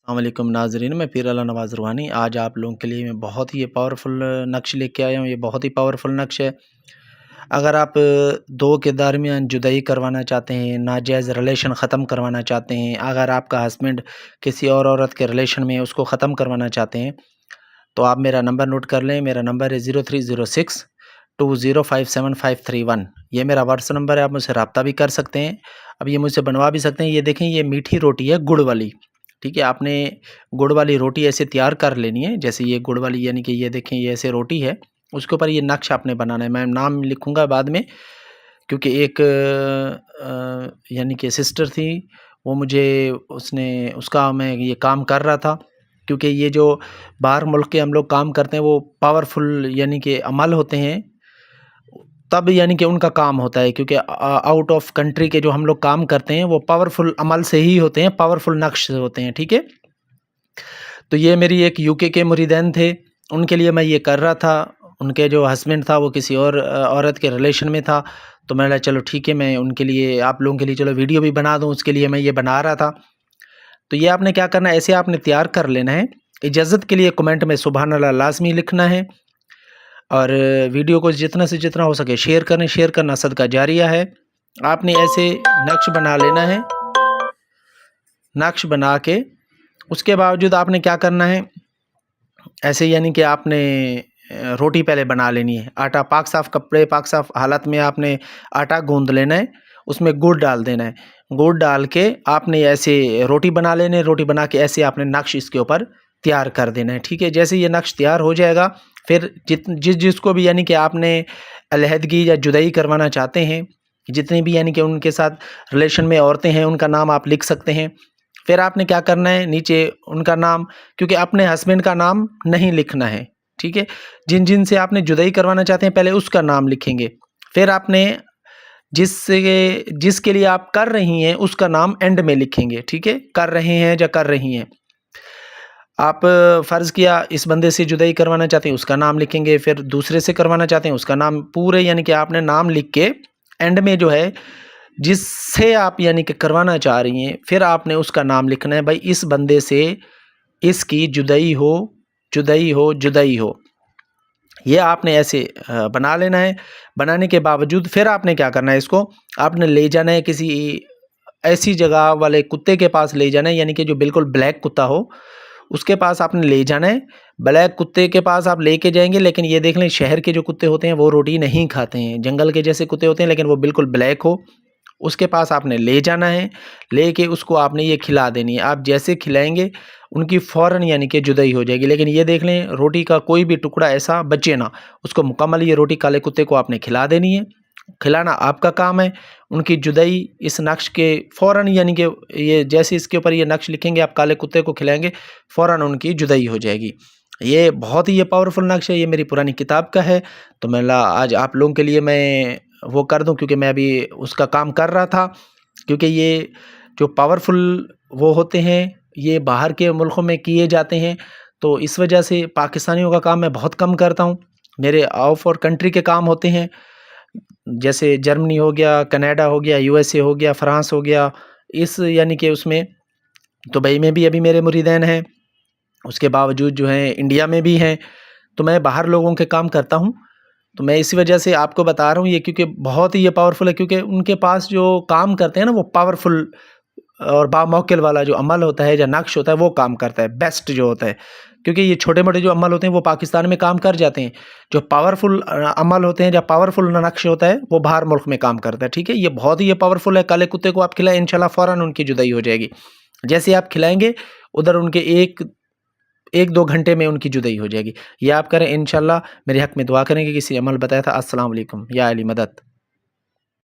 السلام علیکم ناظرین، میں پیر اللہ نواز روحانی آج آپ لوگوں کے لیے میں بہت ہی پاورفل نقش لے کے آیا ہوں۔ یہ بہت ہی پاورفل نقش ہے۔ اگر آپ دو کے درمیان جدائی کروانا چاہتے ہیں، ناجائز ریلیشن ختم کروانا چاہتے ہیں، اگر آپ کا ہسبینڈ کسی اور عورت کے ریلیشن میں اس کو ختم کروانا چاہتے ہیں تو آپ میرا نمبر نوٹ کر لیں۔ میرا نمبر ہے 0306205751۔ یہ میرا واٹس نمبر ہے، آپ مجھ سے رابطہ بھی کر سکتے ہیں۔ اب یہ مجھ سے بنوا بھی سکتے ہیں۔ یہ دیکھیں، یہ میٹھی روٹی ہے گڑ والی، ٹھیک ہے۔ آپ نے گڑ والی روٹی ایسے تیار کر لینی ہے، جیسے یہ گڑ والی، یعنی کہ یہ دیکھیں یہ ایسے روٹی ہے، اس کے اوپر یہ نقش آپ نے بنانا ہے۔ میں نام لکھوں گا بعد میں، کیونکہ ایک یعنی کہ سسٹر تھی، وہ مجھے اس کا میں یہ کام کر رہا تھا، کیونکہ یہ جو باہر ملک کے ہم لوگ کام کرتے ہیں وہ پاورفل یعنی کہ عمل ہوتے ہیں، تب یعنی کہ ان کا کام ہوتا ہے، کیونکہ آؤٹ آف کنٹری کے جو ہم لوگ کام کرتے ہیں وہ پاورفل عمل سے ہی ہوتے ہیں، پاورفل نقش سے ہوتے ہیں، ٹھیک ہے۔ تو یہ میری ایک UK کے مریدین تھے، ان کے لیے میں یہ کر رہا تھا۔ ان کے جو ہسبینڈ تھا وہ کسی اور عورت کے ریلیشن میں تھا، تو میں نے چلو ٹھیک ہے، میں ان کے لیے آپ لوگوں کے لیے چلو ویڈیو بھی بنا دوں، اس کے لیے میں یہ بنا رہا تھا۔ تو یہ آپ نے کیا کرنا ہے، ایسے آپ نے تیار کر لینا ہے۔ اجازت کے لیے کمنٹ میں سبحان اللہ لازمی لکھنا ہے، اور ویڈیو کو جتنا سے جتنا ہو سکے شیئر کریں۔ شیئر کرنا صدقہ جاریہ ہے۔ آپ نے ایسے نقش بنا لینا ہے۔ نقش بنا کے اس کے باوجود آپ نے کیا کرنا ہے، ایسے یعنی کہ آپ نے روٹی پہلے بنا لینی ہے۔ آٹا پاک صاف کپڑے، پاک صاف حالت میں آپ نے آٹا گوندھ لینا ہے، اس میں گڑ ڈال دینا ہے۔ گڑ ڈال کے آپ نے ایسے روٹی بنا لینے، روٹی بنا کے ایسے آپ نے نقش اس کے اوپر تیار کر دینا ہے، ٹھیک ہے۔ جیسے یہ نقش تیار ہو جائے گا، پھر جس کو بھی یعنی کہ آپ نے علیحدگی یا جدائی کروانا چاہتے ہیں، جتنی بھی یعنی کہ ان کے ساتھ ریلیشن میں عورتیں ہیں، ان کا نام آپ لکھ سکتے ہیں۔ پھر آپ نے کیا کرنا ہے، نیچے ان کا نام، کیونکہ اپنے ہسبینڈ کا نام نہیں لکھنا ہے، ٹھیک ہے۔ جن سے آپ نے جدائی کروانا چاہتے ہیں پہلے اس کا نام لکھیں گے، پھر آپ نے جس کے لیے آپ کر رہی ہیں اس کا نام اینڈ میں لکھیں گے، ٹھیک ہے۔ کر رہے ہیں یا کر رہی ہیں، آپ فرض کیا اس بندے سے جدائی کروانا چاہتے ہیں اس کا نام لکھیں گے، پھر دوسرے سے کروانا چاہتے ہیں اس کا نام، پورے یعنی کہ آپ نے نام لکھ کے اینڈ میں جو ہے جس سے آپ یعنی کہ کروانا چاہ رہی ہیں، پھر آپ نے اس کا نام لکھنا ہے، بھائی اس بندے سے اس کی جدائی ہو، جدائی ہو، جدائی ہو۔ یہ آپ نے ایسے بنا لینا ہے۔ بنانے کے باوجود پھر آپ نے کیا کرنا ہے، اس کو آپ نے لے جانا ہے کسی ایسی جگہ والے کتے کے پاس لے جانا ہے، یعنی کہ جو بالکل بلیک کتا ہو اس کے پاس آپ نے لے جانا ہے۔ بلیک کتے کے پاس آپ لے کے جائیں گے، لیکن یہ دیکھ لیں شہر کے جو کتے ہوتے ہیں وہ روٹی نہیں کھاتے ہیں، جنگل کے جیسے کتے ہوتے ہیں لیکن وہ بالکل بلیک ہو، اس کے پاس آپ نے لے جانا ہے۔ لے کے اس کو آپ نے یہ کھلا دینی ہے۔ آپ جیسے کھلائیں گے ان کی فوراً یعنی کہ جدائی ہو جائے گی، لیکن یہ دیکھ لیں روٹی کا کوئی بھی ٹکڑا ایسا بچے نہ، اس کو مکمل یہ روٹی کالے کتے کو آپ نے کھلا دینی ہے۔ کھلانا آپ کا کام ہے۔ ان کی جدائی اس نقش کے فوراً یعنی کہ یہ جیسے اس کے اوپر یہ نقش لکھیں گے، آپ کالے کتے کو کھلائیں گے، فوراً ان کی جدائی ہو جائے گی۔ یہ بہت ہی یہ پاورفل نقش ہے، یہ میری پرانی کتاب کا ہے، تو میں آج آپ لوگوں کے لیے میں وہ کر دوں، کیونکہ میں ابھی اس کا کام کر رہا تھا، کیونکہ یہ جو پاورفل وہ ہوتے ہیں یہ باہر کے ملکوں میں کیے جاتے ہیں، تو اس وجہ سے پاکستانیوں کا کام میں بہت کم کرتا ہوں۔ میرے آؤٹ آف کنٹری کے کام ہوتے ہیں، جیسے جرمنی ہو گیا، کینیڈا ہو گیا، USA ہو گیا، فرانس ہو گیا، اس یعنی کہ اس میں دبئی میں بھی ابھی میرے مریدین ہیں، اس کے باوجود جو ہیں انڈیا میں بھی ہیں، تو میں باہر لوگوں کے کام کرتا ہوں۔ تو میں اسی وجہ سے آپ کو بتا رہا ہوں یہ، کیونکہ بہت ہی یہ پاورفل ہے، کیونکہ ان کے پاس جو کام کرتے ہیں نا وہ پاورفل اور باموکل والا جو عمل ہوتا ہے یا نقش ہوتا ہے وہ کام کرتا ہے، بیسٹ جو ہوتا ہے، کیونکہ یہ چھوٹے موٹے جو عمل ہوتے ہیں وہ پاکستان میں کام کر جاتے ہیں، جو پاورفل عمل ہوتے ہیں یا پاورفل نقش ہوتا ہے وہ باہر ملک میں کام کرتا ہے، ٹھیک ہے۔ یہ بہت ہی یہ پاورفل ہے۔ کالے کتے کو آپ کھلائیں، انشاءاللہ فوراً ان کی جدائی ہو جائے گی۔ جیسے آپ کھلائیں گے ادھر ان کے ایک دو گھنٹے میں ان کی جدائی ہو جائے گی۔ یہ آپ کریں، انشاءاللہ میرے حق میں دعا کریں گے۔ کسی عمل بتایا تھا۔ السلام علیکم، یا علی مدد۔